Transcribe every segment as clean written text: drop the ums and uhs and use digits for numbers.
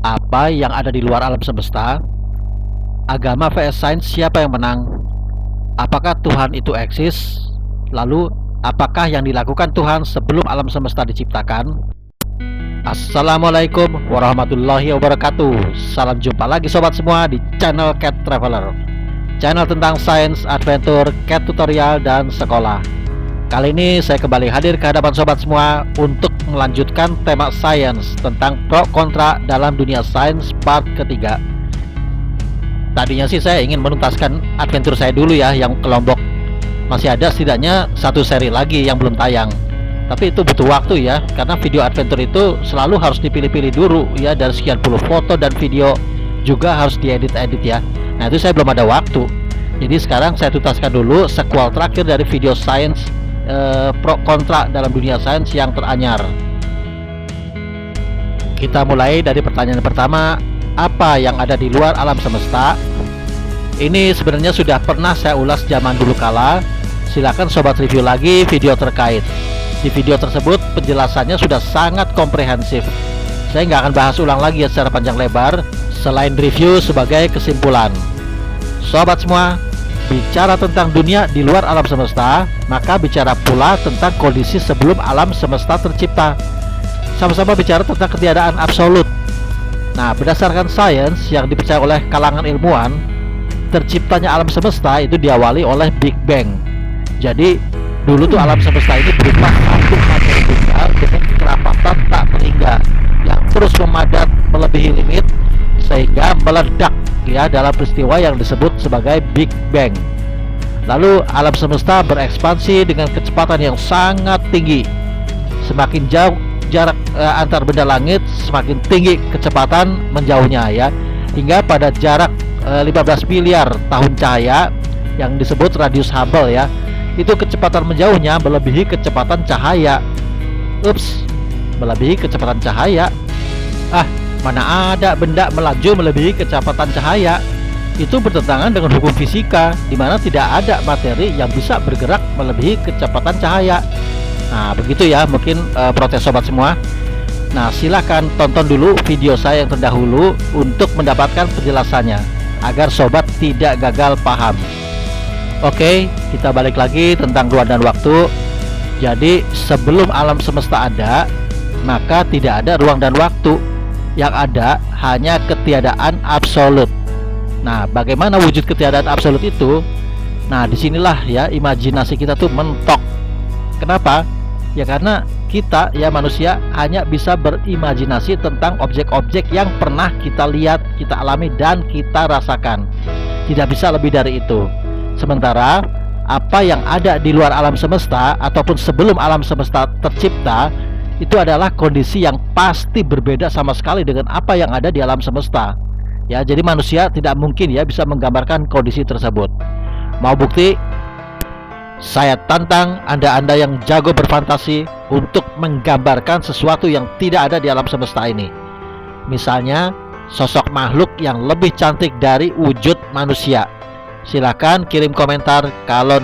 Apa yang ada di luar alam semesta? Agama vs sains, siapa yang menang? Apakah Tuhan itu eksis? Lalu, apakah yang dilakukan Tuhan sebelum alam semesta diciptakan? Assalamualaikum warahmatullahi wabarakatuh. Salam jumpa lagi sobat semua di channel Cat Traveler, channel tentang sains, adventure, cat tutorial, dan sekolah. Kali ini saya kembali hadir ke hadapan sobat semua untuk melanjutkan tema sains tentang pro kontra dalam dunia sains part ketiga. Tadinya sih saya ingin menuntaskan adventure saya dulu ya, yang ke Lombok. Masih ada setidaknya satu seri lagi yang belum tayang. Tapi itu butuh waktu ya, karena video adventure itu selalu harus dipilih-pilih dulu ya, dari sekian puluh foto dan video juga harus diedit-edit ya. Nah itu saya belum ada waktu. Jadi sekarang saya tuntaskan dulu sequel terakhir dari video sains pro kontra dalam dunia sains yang teranyar. Kita mulai dari pertanyaan pertama, apa yang ada di luar alam semesta? Ini sebenarnya sudah pernah saya ulas zaman dulu kala. Silakan sobat review lagi video terkait. Di video tersebut penjelasannya sudah sangat komprehensif. Saya nggak akan bahas ulang lagi ya secara panjang lebar, selain review sebagai kesimpulan. Sobat semua, bicara tentang dunia di luar alam semesta, maka bicara pula tentang kondisi sebelum alam semesta tercipta. Sama-sama bicara tentang ketiadaan absolut. Nah, berdasarkan sains yang dipercaya oleh kalangan ilmuwan, terciptanya alam semesta itu diawali oleh Big Bang. Jadi, dulu tuh alam semesta ini berupa satu materi tunggal dengan kerapatan tak terhingga yang terus memadat melebihi limit sehingga meledak ya dalam peristiwa yang disebut sebagai Big Bang. Lalu alam semesta berekspansi dengan kecepatan yang sangat tinggi. Semakin jauh jarak antar benda langit, semakin tinggi kecepatan menjauhnya ya. Hingga pada jarak 15 miliar tahun cahaya yang disebut radius Hubble ya. Itu kecepatan menjauhnya melebihi kecepatan cahaya. Ups, melebihi kecepatan cahaya. Mana ada benda melaju melebihi kecepatan cahaya. Itu bertentangan dengan hukum fisika, di mana tidak ada materi yang bisa bergerak melebihi kecepatan cahaya. Nah, begitu ya, mungkin protes sobat semua. Nah, silakan tonton dulu video saya yang terdahulu untuk mendapatkan penjelasannya, agar sobat tidak gagal paham. Oke, kita balik lagi tentang ruang dan waktu. Jadi, sebelum alam semesta ada, maka tidak ada ruang dan waktu. Yang ada hanya ketiadaan absolut. Nah, bagaimana wujud ketiadaan absolut itu? Nah, disinilah ya imajinasi kita tuh mentok. Kenapa? Ya karena kita ya manusia hanya bisa berimajinasi tentang objek-objek yang pernah kita lihat, kita alami, dan kita rasakan. Tidak bisa lebih dari itu. Sementara apa yang ada di luar alam semesta ataupun sebelum alam semesta tercipta itu adalah kondisi yang pasti berbeda sama sekali dengan apa yang ada di alam semesta. Ya, jadi manusia tidak mungkin ya bisa menggambarkan kondisi tersebut. Mau bukti? Saya tantang Anda-anda yang jago berfantasi untuk menggambarkan sesuatu yang tidak ada di alam semesta ini. Misalnya, sosok makhluk yang lebih cantik dari wujud manusia. Silakan kirim komentar kalau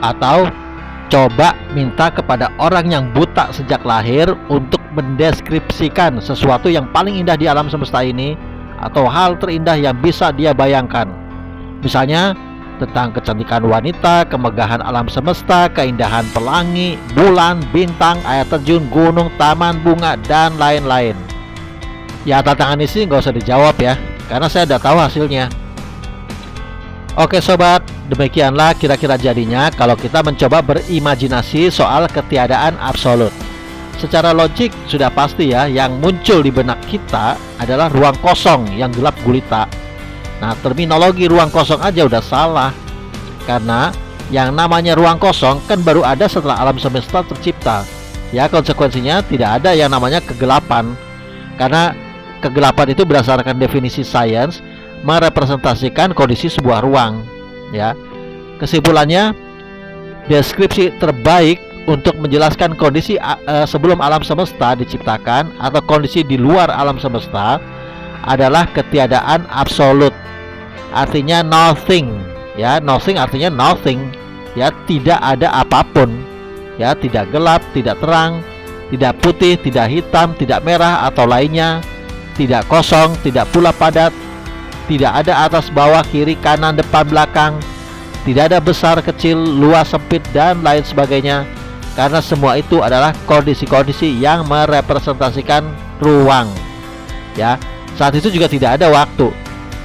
atau coba minta kepada orang yang buta sejak lahir untuk mendeskripsikan sesuatu yang paling indah di alam semesta ini atau hal terindah yang bisa dia bayangkan. Misalnya tentang kecantikan wanita, kemegahan alam semesta, keindahan pelangi, bulan, bintang, air terjun, gunung, taman bunga, dan lain-lain. Ya, tantangan ini sih nggak usah dijawab ya, karena saya udah tahu hasilnya. Oke sobat, demikianlah kira-kira jadinya kalau kita mencoba berimajinasi soal ketiadaan absolut. Secara logik sudah pasti ya, yang muncul di benak kita adalah ruang kosong yang gelap gulita. Nah, terminologi ruang kosong aja udah salah, karena yang namanya ruang kosong kan baru ada setelah alam semesta tercipta. Ya, konsekuensinya tidak ada yang namanya kegelapan, karena kegelapan itu berdasarkan definisi sains merepresentasikan kondisi sebuah ruang. Ya, kesimpulannya, deskripsi terbaik untuk menjelaskan kondisi sebelum alam semesta diciptakan atau kondisi di luar alam semesta adalah ketiadaan absolut. Artinya nothing. Ya, nothing artinya nothing. Ya, tidak ada apapun. Ya, tidak gelap, tidak terang, tidak putih, tidak hitam, tidak merah atau lainnya. tidak kosong, tidak pula padat, tidak ada atas bawah, kiri kanan depan belakang, tidak ada besar kecil, luas sempit dan lain sebagainya, karena semua itu adalah kondisi-kondisi yang merepresentasikan ruang. Ya, saat itu juga tidak ada waktu.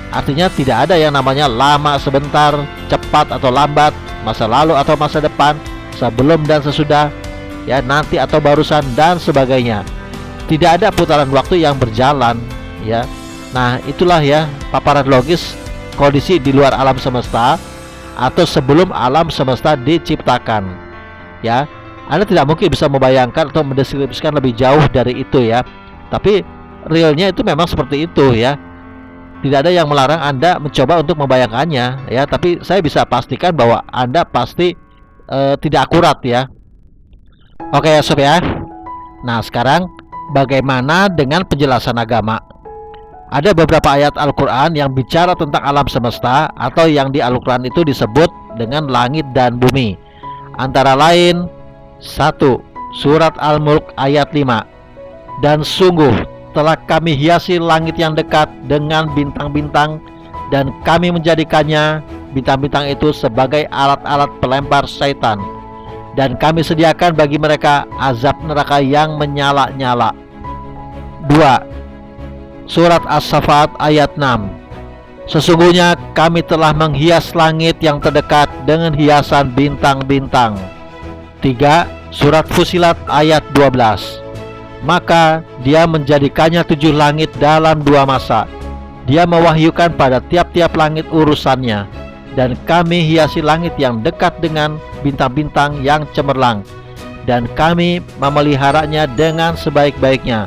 Artinya tidak ada yang namanya lama sebentar, cepat atau lambat, masa lalu atau masa depan, sebelum dan sesudah, ya, nanti atau barusan dan sebagainya. Tidak ada putaran waktu yang berjalan, ya. Nah, itulah ya paparan logis kondisi di luar alam semesta atau sebelum alam semesta diciptakan. Ya, Anda tidak mungkin bisa membayangkan atau mendeskripsikan lebih jauh dari itu ya. Tapi realnya itu memang seperti itu ya. Tidak ada yang melarang Anda mencoba untuk membayangkannya ya, tapi saya bisa pastikan bahwa Anda pasti tidak akurat ya. Oke ya sob ya. Nah, sekarang bagaimana dengan penjelasan agama? Ada beberapa ayat Al-Quran yang bicara tentang alam semesta atau yang di Al-Quran itu disebut dengan langit dan bumi. Antara lain 1. Surat Al-Mulk ayat 5. Dan sungguh telah kami hiasi langit yang dekat dengan bintang-bintang, dan kami menjadikannya, bintang-bintang itu, sebagai alat-alat pelempar syaitan, dan kami sediakan bagi mereka azab neraka yang menyala-nyala. 2. Surat As-Saffat ayat 6. Sesungguhnya kami telah menghias langit yang terdekat dengan hiasan bintang-bintang. 3. Surat Fusilat ayat 12. Maka dia menjadikannya 7 langit dalam 2 masa. Dia mewahyukan pada tiap-tiap langit urusannya, dan kami hiasi langit yang dekat dengan bintang-bintang yang cemerlang, dan kami memeliharanya dengan sebaik-baiknya.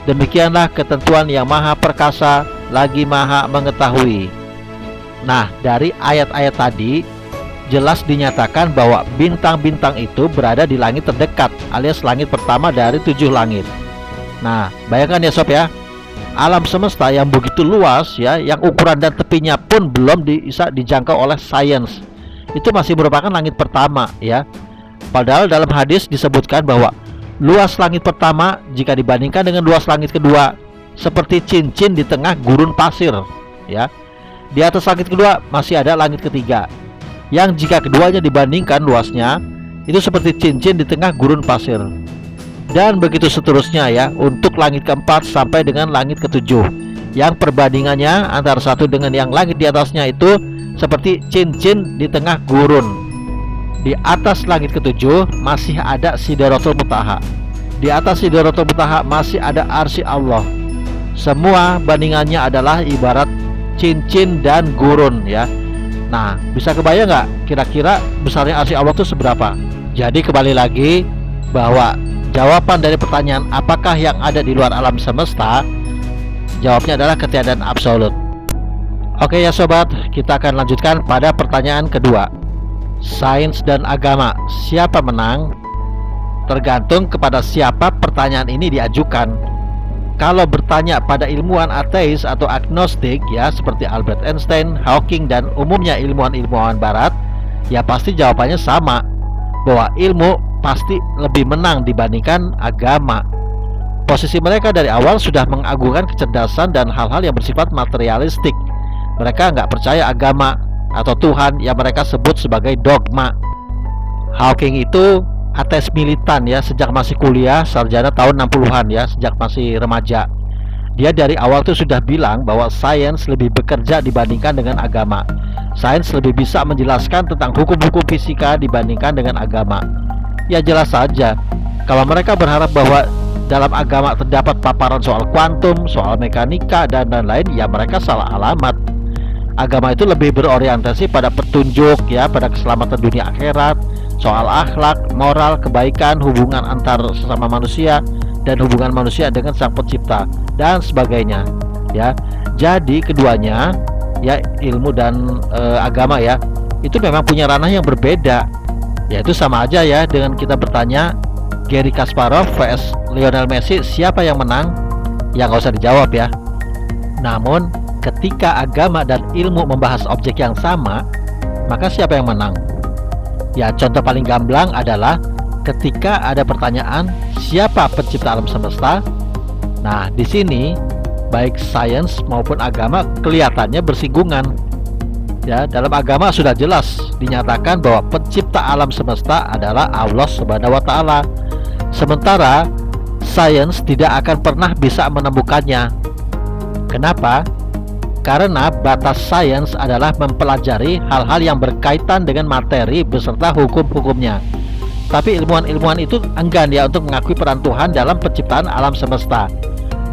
Demikianlah ketentuan yang maha perkasa lagi maha mengetahui. Nah, dari ayat-ayat tadi jelas dinyatakan bahwa bintang-bintang itu berada di langit terdekat, alias langit pertama dari 7 langit. Nah, bayangkan ya sob ya, alam semesta yang begitu luas ya, yang ukuran dan tepinya pun belum bisa dijangkau oleh sains, itu masih merupakan langit pertama ya. Padahal dalam hadis disebutkan bahwa luas langit pertama jika dibandingkan dengan luas langit kedua seperti cincin di tengah gurun pasir ya. Di atas langit kedua masih ada langit ketiga, yang jika keduanya dibandingkan luasnya itu seperti cincin di tengah gurun pasir. Dan begitu seterusnya ya, untuk langit keempat sampai dengan langit ketujuh, yang perbandingannya antara satu dengan yang langit di atasnya itu seperti cincin di tengah gurun. Di atas langit ketujuh masih ada Sidratul Muntaha. Di atas Sidratul Muntaha masih ada Arsy Allah. Semua bandingannya adalah ibarat cincin dan gurun ya. Nah, bisa kebayang nggak kira-kira besarnya Arsy Allah itu seberapa? Jadi kembali lagi bahwa jawaban dari pertanyaan apakah yang ada di luar alam semesta, jawabnya adalah ketiadaan absolut. Oke ya sobat, kita akan lanjutkan pada pertanyaan kedua. Sains dan agama, siapa menang? Tergantung kepada siapa pertanyaan ini diajukan. Kalau bertanya pada ilmuwan ateis atau agnostik ya, seperti Albert Einstein, Hawking, dan umumnya ilmuwan-ilmuwan barat, ya pasti jawabannya sama, bahwa ilmu pasti lebih menang dibandingkan agama. Posisi mereka dari awal sudah mengagungkan kecerdasan dan hal-hal yang bersifat materialistik. Mereka nggak percaya agama atau Tuhan yang mereka sebut sebagai dogma. Hawking itu ateis militan ya, sejak masih kuliah, sarjana tahun 60-an ya, sejak masih remaja. Dia dari awal tuh sudah bilang bahwa sains lebih bekerja dibandingkan dengan agama. Sains lebih bisa menjelaskan tentang hukum-hukum fisika dibandingkan dengan agama. Ya jelas saja, kalau mereka berharap bahwa dalam agama terdapat paparan soal kuantum, soal mekanika, dan lain-lain, ya mereka salah alamat. Agama itu lebih berorientasi pada petunjuk ya, pada keselamatan dunia akhirat, soal akhlak, moral, kebaikan, hubungan antar sesama manusia, dan hubungan manusia dengan sang pencipta, dan sebagainya ya. Jadi keduanya ya, ilmu dan agama ya, itu memang punya ranah yang berbeda. Ya itu sama aja ya dengan kita bertanya Garry Kasparov vs Lionel Messi, siapa yang menang? Ya nggak usah dijawab ya. Namun ketika agama dan ilmu membahas objek yang sama, maka siapa yang menang? Ya contoh paling gamblang adalah ketika ada pertanyaan siapa pencipta alam semesta. Nah di sini baik sains maupun agama kelihatannya bersinggungan. Ya, dalam agama sudah jelas dinyatakan bahwa pencipta alam semesta adalah Allah Subhanahu wa taala. Sementara sains tidak akan pernah bisa menemukannya. Kenapa? Karena batas sains adalah mempelajari hal-hal yang berkaitan dengan materi beserta hukum-hukumnya. Tapi ilmuwan-ilmuwan itu enggan ya untuk mengakui peran Tuhan dalam penciptaan alam semesta.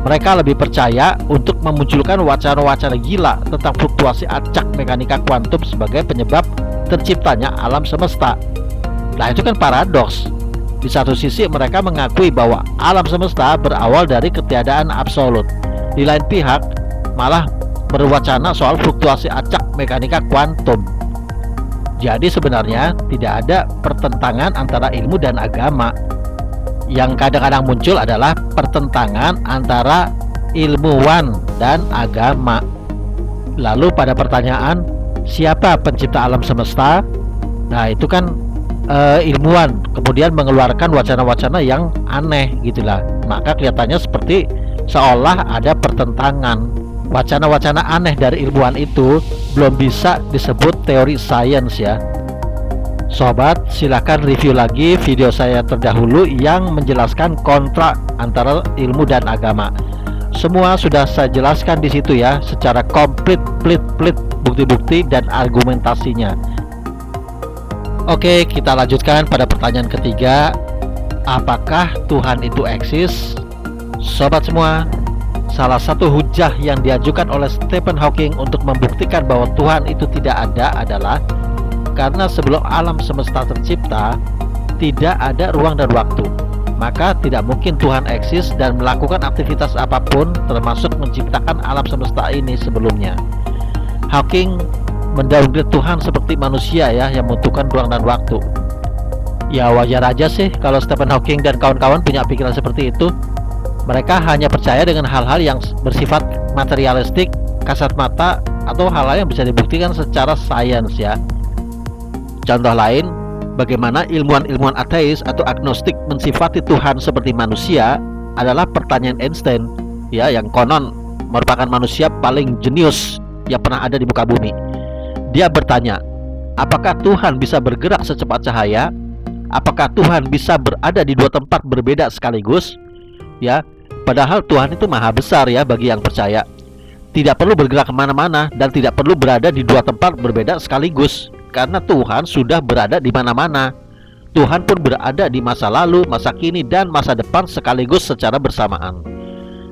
Mereka lebih percaya untuk memunculkan wacana-wacana gila tentang fluktuasi acak mekanika kuantum sebagai penyebab terciptanya alam semesta. Nah, itu kan paradoks. Di satu sisi mereka mengakui bahwa alam semesta berawal dari ketiadaan absolut. Di lain pihak malah berwacana soal fluktuasi acak mekanika kuantum. Jadi sebenarnya tidak ada pertentangan antara ilmu dan agama. Yang kadang-kadang muncul adalah pertentangan antara ilmuwan dan agama. Lalu pada pertanyaan siapa pencipta alam semesta? Nah, itu kan ilmuwan kemudian mengeluarkan wacana-wacana yang aneh gitulah. Maka kelihatannya seperti seolah ada pertentangan. Wacana-wacana aneh dari ilmuwan itu belum bisa disebut teori sains ya. Sobat, silakan review lagi video saya terdahulu yang menjelaskan kontrak antara ilmu dan agama. Semua sudah saya jelaskan di situ ya, secara komplit, bukti-bukti dan argumentasinya. Oke, kita lanjutkan pada pertanyaan ketiga. Apakah Tuhan itu eksis? Sobat semua, salah satu hujah yang diajukan oleh Stephen Hawking untuk membuktikan bahwa Tuhan itu tidak ada adalah karena sebelum alam semesta tercipta, tidak ada ruang dan waktu. Maka tidak mungkin Tuhan eksis dan melakukan aktivitas apapun, termasuk menciptakan alam semesta ini sebelumnya. Hawking mendowngrade Tuhan seperti manusia ya, yang membutuhkan ruang dan waktu. Ya wajar aja sih kalau Stephen Hawking dan kawan-kawan punya pikiran seperti itu. Mereka hanya percaya dengan hal-hal yang bersifat materialistik, kasat mata, atau hal-hal yang bisa dibuktikan secara sains ya. Contoh lain, bagaimana ilmuwan-ilmuwan ateis atau agnostik mensifati Tuhan seperti manusia adalah pertanyaan Einstein ya, yang konon merupakan manusia paling jenius yang pernah ada di muka bumi. Dia bertanya, apakah Tuhan bisa bergerak secepat cahaya? Apakah Tuhan bisa berada di dua tempat berbeda sekaligus? Ya, padahal Tuhan itu maha besar ya bagi yang percaya. Tidak perlu bergerak kemana-mana dan tidak perlu berada di dua tempat berbeda sekaligus. Karena Tuhan sudah berada di mana-mana. Tuhan pun berada di masa lalu, masa kini, dan masa depan sekaligus secara bersamaan.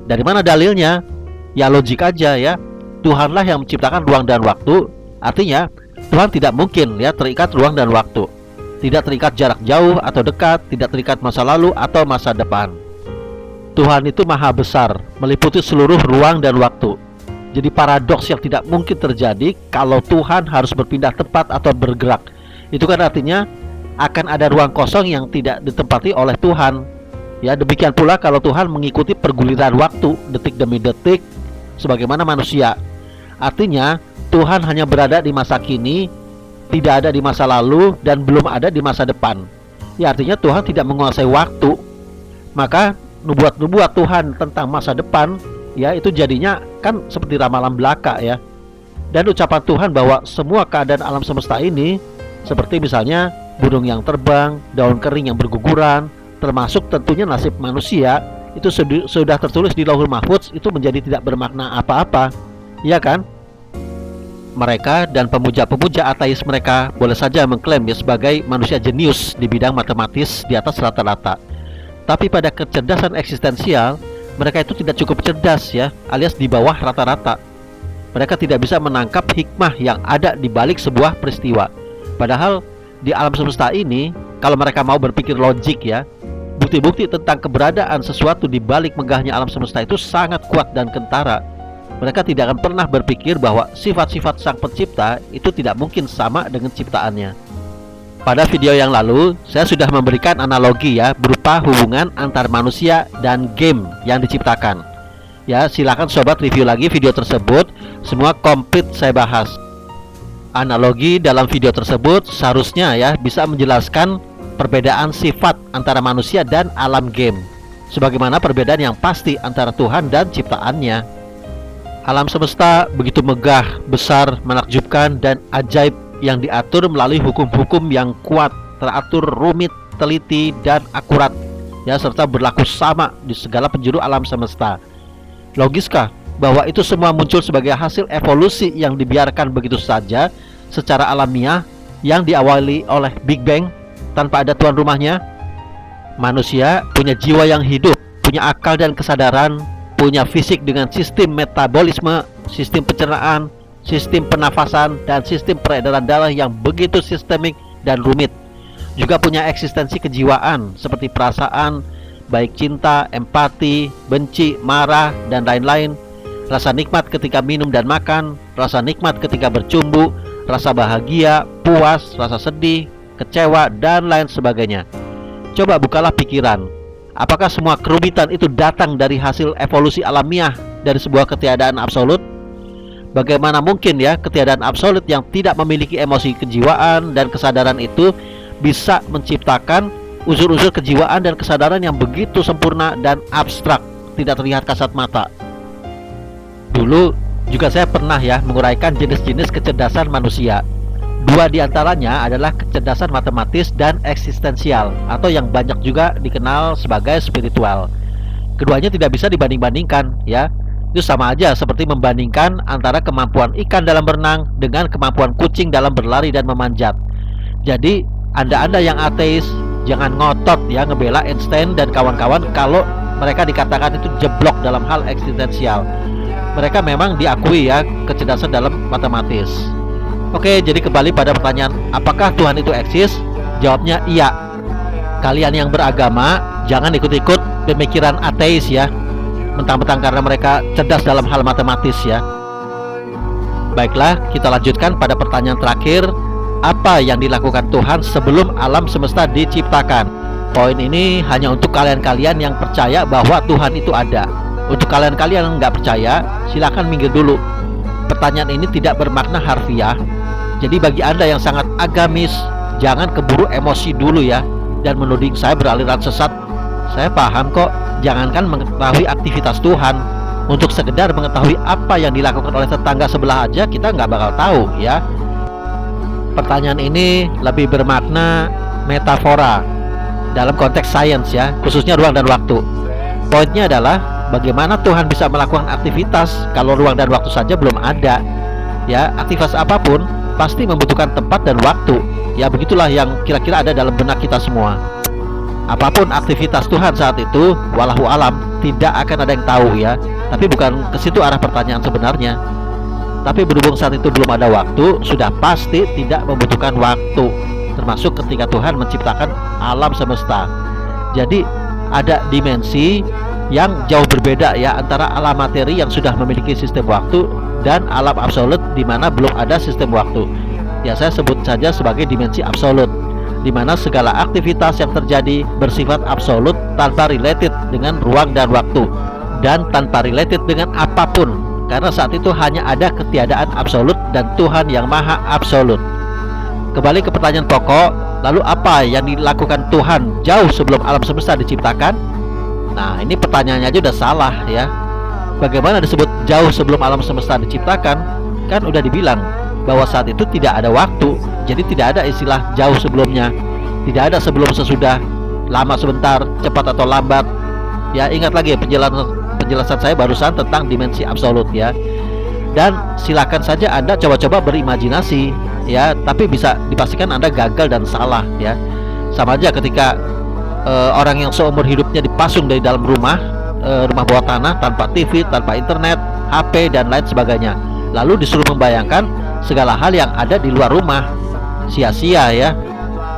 Dari mana dalilnya? Ya logik aja ya. Tuhanlah yang menciptakan ruang dan waktu. Artinya Tuhan tidak mungkin ya terikat ruang dan waktu. Tidak terikat jarak jauh atau dekat, tidak terikat masa lalu atau masa depan. Tuhan itu maha besar, meliputi seluruh ruang dan waktu. Jadi paradoks yang tidak mungkin terjadi kalau Tuhan harus berpindah tempat atau bergerak. Itu kan artinya akan ada ruang kosong yang tidak ditempati oleh Tuhan. Ya, demikian pula kalau Tuhan mengikuti perguliran waktu detik demi detik sebagaimana manusia. Artinya Tuhan hanya berada di masa kini, tidak ada di masa lalu, dan belum ada di masa depan. Ya, artinya Tuhan tidak menguasai waktu. Maka nubuat-nubuat Tuhan tentang masa depan ya itu jadinya kan seperti ramalan belaka ya. Dan ucapan Tuhan bahwa semua keadaan alam semesta ini, seperti misalnya burung yang terbang, daun kering yang berguguran, termasuk tentunya nasib manusia, itu sudah tertulis di Lauhul Mahfudz, itu menjadi tidak bermakna apa-apa. Iya kan? Mereka dan pemuja-pemuja ateis mereka boleh saja mengklaim ya sebagai manusia jenius di bidang matematis di atas rata-rata. Tapi pada kecerdasan eksistensial, mereka itu tidak cukup cerdas ya, alias di bawah rata-rata. Mereka tidak bisa menangkap hikmah yang ada di balik sebuah peristiwa. Padahal di alam semesta ini, kalau mereka mau berpikir logik ya, bukti-bukti tentang keberadaan sesuatu di balik megahnya alam semesta itu sangat kuat dan kentara. Mereka tidak akan pernah berpikir bahwa sifat-sifat sang pencipta itu tidak mungkin sama dengan ciptaannya. Pada video yang lalu, saya sudah memberikan analogi ya, berupa hubungan antar manusia dan game yang diciptakan. Ya, silakan sobat review lagi video tersebut, semua komplit saya bahas. Analogi dalam video tersebut seharusnya ya bisa menjelaskan perbedaan sifat antara manusia dan alam game, sebagaimana perbedaan yang pasti antara Tuhan dan ciptaannya. Alam semesta begitu megah, besar, menakjubkan, dan ajaib yang diatur melalui hukum-hukum yang kuat, teratur, rumit, teliti, dan akurat, ya, serta berlaku sama di segala penjuru alam semesta. Logiskah bahwa itu semua muncul sebagai hasil evolusi yang dibiarkan begitu saja secara alamiah yang diawali oleh Big Bang tanpa ada tuan rumahnya? Manusia punya jiwa yang hidup, punya akal dan kesadaran, punya fisik dengan sistem metabolisme, sistem pencernaan, sistem pernafasan, dan sistem peredaran darah yang begitu sistemik dan rumit. Juga punya eksistensi kejiwaan seperti perasaan, baik cinta, empati, benci, marah, dan lain-lain. Rasa nikmat ketika minum dan makan, rasa nikmat ketika bercumbu, rasa bahagia, puas, rasa sedih, kecewa, dan lain sebagainya. Coba bukalah pikiran. Apakah semua kerumitan itu datang dari hasil evolusi alamiah dari sebuah ketiadaan absolut? Bagaimana mungkin ya ketiadaan absolut yang tidak memiliki emosi kejiwaan dan kesadaran itu bisa menciptakan unsur-unsur kejiwaan dan kesadaran yang begitu sempurna dan abstrak, tidak terlihat kasat mata? Dulu juga saya pernah ya menguraikan jenis-jenis kecerdasan manusia. Dua diantaranya adalah kecerdasan matematis dan eksistensial, atau yang banyak juga dikenal sebagai spiritual. Keduanya tidak bisa dibanding-bandingkan ya. Itu sama aja seperti membandingkan antara kemampuan ikan dalam berenang dengan kemampuan kucing dalam berlari dan memanjat. Jadi Anda yang ateis jangan ngotot ya ngebela Einstein dan kawan-kawan kalau mereka dikatakan itu jeblok dalam hal eksistensial. Mereka memang diakui ya kecerdasan dalam matematis. Oke, jadi kembali pada pertanyaan, apakah Tuhan itu eksis? Jawabnya iya. Kalian yang beragama jangan ikut-ikut pemikiran ateis ya, mentang-mentang karena mereka cerdas dalam hal matematis ya. Baiklah, kita lanjutkan pada pertanyaan terakhir. Apa yang dilakukan Tuhan sebelum alam semesta diciptakan? Poin ini hanya untuk kalian-kalian yang percaya bahwa Tuhan itu ada. Untuk kalian-kalian yang nggak percaya, silakan minggir dulu. Pertanyaan ini tidak bermakna harfiah. Jadi bagi Anda yang sangat agamis, jangan keburu emosi dulu ya dan menuding saya beraliran sesat. Saya paham kok. Jangankan mengetahui aktivitas Tuhan, untuk sekedar mengetahui apa yang dilakukan oleh tetangga sebelah aja kita nggak bakal tahu ya. Pertanyaan ini lebih bermakna metafora dalam konteks sains ya, khususnya ruang dan waktu. Poinnya adalah bagaimana Tuhan bisa melakukan aktivitas kalau ruang dan waktu saja belum ada. Ya, aktivitas apapun pasti membutuhkan tempat dan waktu. Ya, begitulah yang kira-kira ada dalam benak kita semua. Apapun aktivitas Tuhan saat itu, walahu alam, tidak akan ada yang tahu ya. Tapi bukan ke situ arah pertanyaan sebenarnya. Tapi berhubung saat itu belum ada waktu, sudah pasti tidak membutuhkan waktu, termasuk ketika Tuhan menciptakan alam semesta. Jadi ada dimensi yang jauh berbeda ya antara alam materi yang sudah memiliki sistem waktu dan alam absolut di mana belum ada sistem waktu. Ya, saya sebut saja sebagai dimensi absolut, di mana segala aktivitas yang terjadi bersifat absolut tanpa related dengan ruang dan waktu, dan tanpa related dengan apapun, karena saat itu hanya ada ketiadaan absolut dan Tuhan yang maha absolut. Kembali ke pertanyaan pokok, lalu apa yang dilakukan Tuhan jauh sebelum alam semesta diciptakan? Nah, ini pertanyaannya aja udah salah ya. Bagaimana disebut jauh sebelum alam semesta diciptakan? Kan udah dibilang bahwa saat itu tidak ada waktu. Jadi tidak ada istilah jauh sebelumnya. Tidak ada sebelum sesudah, lama sebentar, cepat atau lambat. Ya, ingat lagi penjelasan saya barusan tentang dimensi absolut ya. Dan silakan saja Anda coba-coba berimajinasi ya, tapi bisa dipastikan Anda gagal dan salah ya. Sama aja ketika orang yang seumur hidupnya dipasung dari dalam rumah bawah tanah, tanpa TV, tanpa internet, HP, dan lain sebagainya, lalu disuruh membayangkan segala hal yang ada di luar rumah. Sia-sia ya.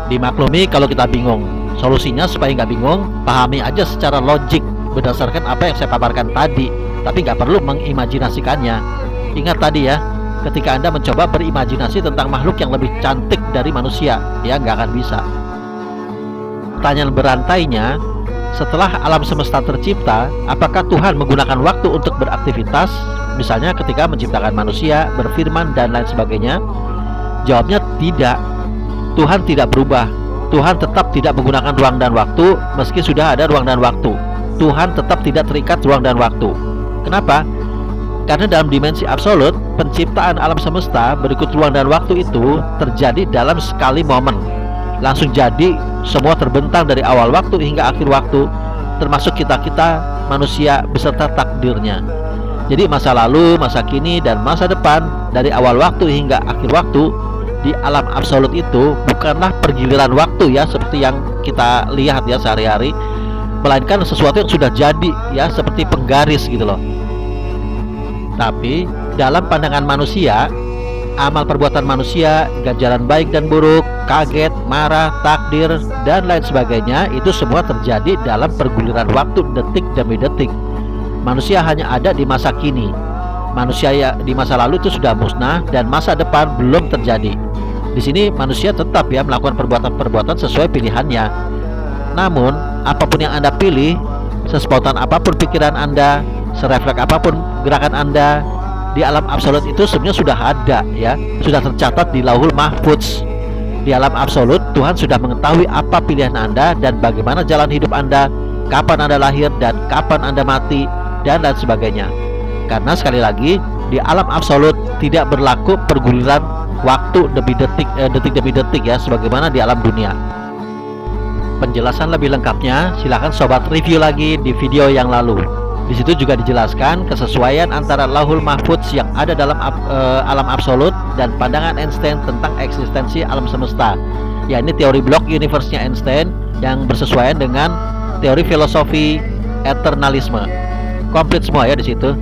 Dimaklumi kalau kita bingung. Solusinya supaya nggak bingung, pahami aja secara logik berdasarkan apa yang saya paparkan tadi, tapi nggak perlu mengimajinasikannya. Ingat tadi ya, ketika Anda mencoba berimajinasi tentang makhluk yang lebih cantik dari manusia, ya nggak akan bisa. Pertanyaan berantainya, setelah alam semesta tercipta, apakah Tuhan menggunakan waktu untuk beraktivitas? Misalnya ketika menciptakan manusia, berfirman, dan lain sebagainya. Jawabnya tidak. Tuhan tidak berubah. Tuhan tetap tidak menggunakan ruang dan waktu meski sudah ada ruang dan waktu. Tuhan tetap tidak terikat ruang dan waktu. Kenapa? Karena dalam dimensi absolut, penciptaan alam semesta berikut ruang dan waktu itu terjadi dalam sekali momen. Langsung jadi, semua terbentang dari awal waktu hingga akhir waktu, termasuk kita-kita manusia beserta takdirnya. Jadi masa lalu, masa kini, dan masa depan, dari awal waktu hingga akhir waktu di alam absolut itu bukanlah pergiliran waktu ya, seperti yang kita lihat ya sehari-hari, melainkan sesuatu yang sudah jadi ya, seperti penggaris gitu loh. Tapi dalam pandangan manusia, amal perbuatan manusia, ganjaran baik dan buruk, kaget, marah, takdir, dan lain sebagainya, itu semua terjadi dalam perguliran waktu detik demi detik. Manusia hanya ada di masa kini. Manusia ya di masa lalu itu sudah musnah dan masa depan belum terjadi. Di sini manusia tetap ya melakukan perbuatan-perbuatan sesuai pilihannya. Namun apapun yang Anda pilih, sespontan apapun pikiran Anda, serefleks apapun gerakan Anda, di alam absolut itu sebenarnya sudah ada ya, sudah tercatat di Lauhul Mahfudz. Di alam absolut Tuhan sudah mengetahui apa pilihan Anda dan bagaimana jalan hidup Anda, kapan Anda lahir dan kapan Anda mati, dan lain sebagainya. Karena sekali lagi di alam absolut tidak berlaku perguliran waktu demi detik, detik demi detik ya, sebagaimana di alam dunia. Penjelasan lebih lengkapnya silahkan sobat review lagi di video yang lalu. Di situ juga dijelaskan kesesuaian antara Lauhul Mahfudz yang ada dalam alam absolut dan pandangan Einstein tentang eksistensi alam semesta. Ya, ini teori block universe-nya Einstein yang bersesuaian dengan teori filosofi eternalisme. Komplit semua ya di situ.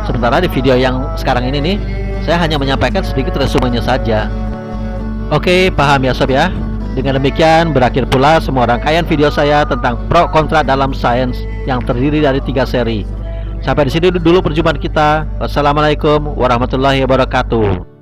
Sementara di video yang sekarang ini nih, saya hanya menyampaikan sedikit resumenya saja. Oke, paham ya sob ya? Dengan demikian berakhir pula semua rangkaian video saya tentang pro kontra dalam sains yang terdiri dari 3 seri. Sampai di sini dulu perjumpaan kita. Wassalamualaikum warahmatullahi wabarakatuh.